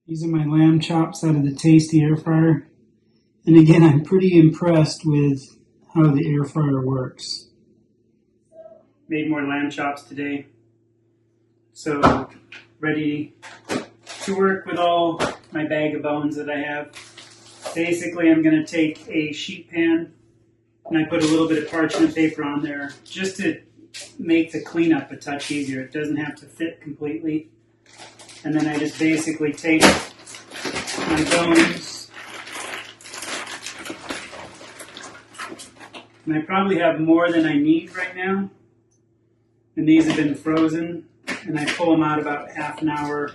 These are my lamb chops out of the Tasty air fryer. And again, I'm pretty impressed with how the air fryer works. Made more lamb chops today. So, ready to work with all my bag of bones that I have. Basically, I'm going to take a sheet pan and I put a little bit of parchment paper on there just to make the cleanup a touch easier. It doesn't have to fit completely. And then I just basically take my bones. And I probably have more than I need right now. And these have been frozen. And I pull them out about half an hour,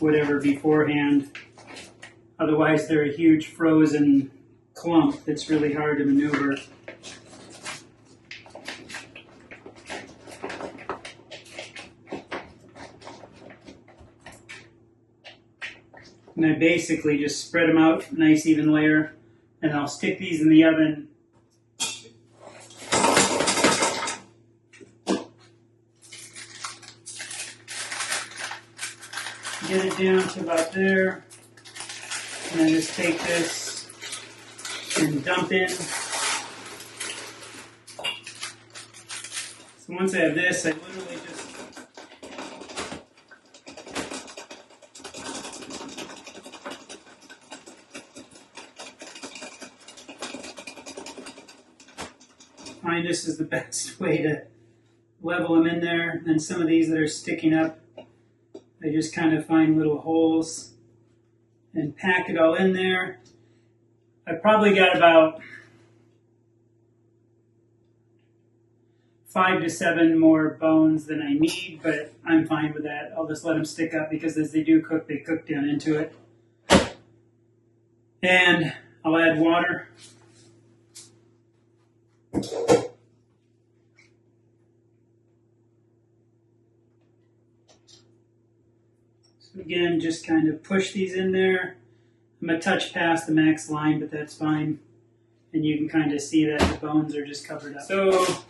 whatever, beforehand. Otherwise, they're a huge frozen clump that's really hard to maneuver. And I basically just spread them out, nice even layer, and I'll stick these in the oven. Get it down to about there, and I just take this and dump in. So once I have this, I literally just find this is the best way to level them in there. And then some of these that are sticking up, I just kind of find little holes and pack it all in there. I probably got about 5 to 7 more bones than I need, but I'm fine with that. I'll just let them stick up because as they do cook, they cook down into it. And I'll add water. So again, just kind of push these in there. I'm a touch past the max line, but that's fine. And you can kind of see that the bones are just covered up. So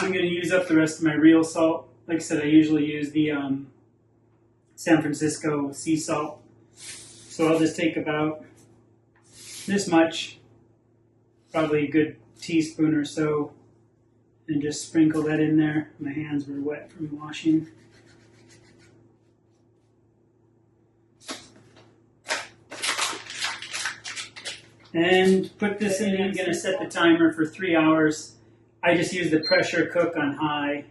I'm going to use up the rest of my real salt. Like I said, I usually use the SanFrancisco sea salt. So I'll just take about this much, probably a good teaspoon or so, and just sprinkle that in there. My hands were wet from washing. And put this in. I'm going to set the timer for 3 hours. I just use the pressure cook on high.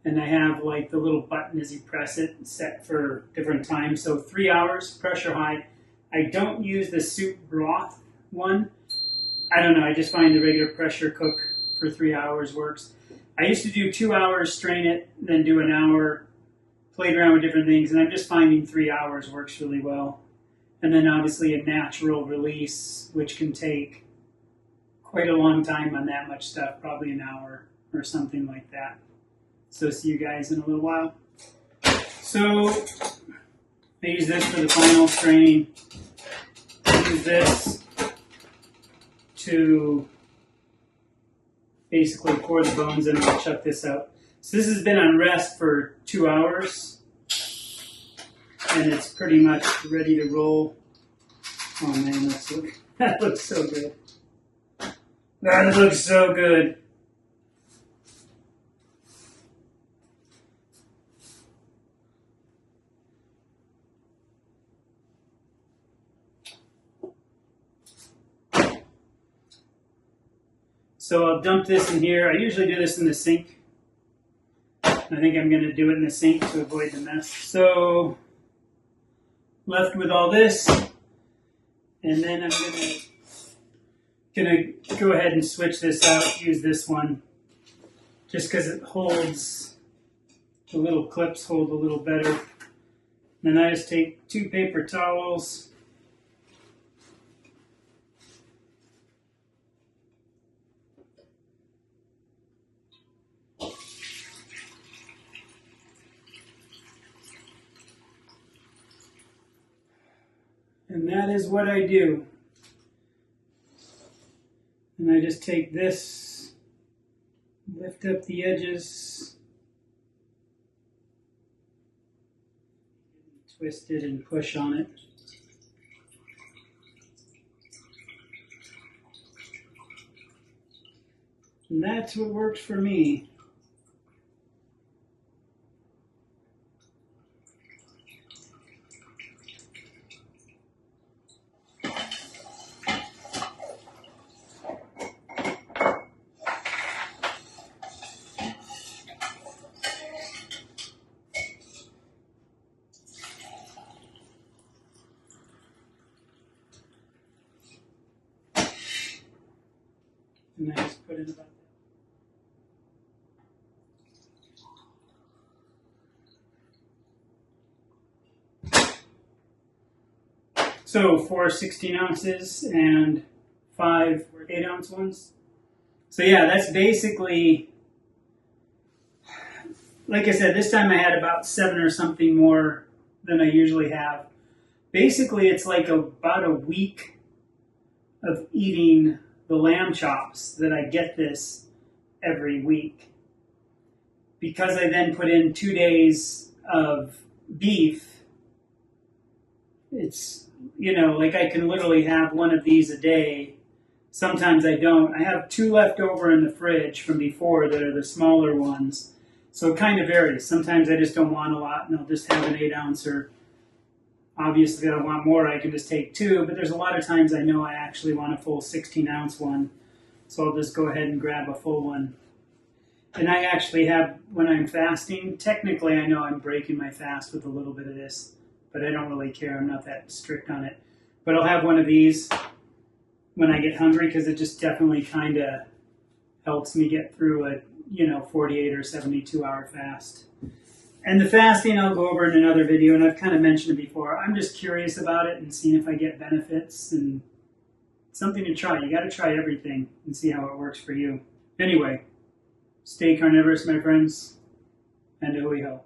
And I have like the little button as you press it set for different times. So 3 hours, pressure high. I don't use the soup broth one. I don't know. I just find the regular pressure cook for 3 hours works. I used to do 2 hours, strain it, then do an hour, played around with different things. And I'm just finding 3 hours works really well. And then obviously a natural release, which can take quite a long time on that much stuff, probably an hour or something like that. So see you guys in a little while. So I use this for the final strain. I use this to basically pour the bones in and I'll chuck this out. So this has been on rest for 2 hours. And it's pretty much ready to roll. Oh man, that looks so good. That looks so good. So I'll dump this in here. I usually do this in the sink. I think I'm going to do it in the sink to avoid the mess. So left with all this, and then I'm gonna go ahead and switch this out, use this one, just because it holds, the little clips hold a little better. Then I just take 2 paper towels, and that is what I do. And I just take this, lift up the edges, twist it and push on it. And that's what worked for me. And I just put in about that. So 4 16 ounces and 5 8-ounce ones. So yeah, that's basically, like I said, this time I had about 7 or something more than I usually have. Basically, it's like about a week of eating the lamb chops that I get this every week. Because I then put in 2 days of beef, it's, you know, like I can literally have one of these a day. Sometimes I don't. I have 2 left over in the fridge from before that are the smaller ones. So it kind of varies. Sometimes I just don't want a lot and I'll just have an 8-ounce, or obviously if I want more I can just take 2, but there's a lot of times I know I actually want a full 16-ounce one. So I'll just go ahead and grab a full one. And I actually have, when I'm fasting, technically I know I'm breaking my fast with a little bit of this, but I don't really care. I'm not that strict on it. But I'll have one of these when I get hungry because it just definitely kind of helps me get through a, 48 or 72 hour fast. And the fasting I'll go over in another video, and I've kind of mentioned it before. I'm just curious about it and seeing if I get benefits, and something to try. You got to try everything and see how it works for you. Anyway, stay carnivorous, my friends, and ho-ho.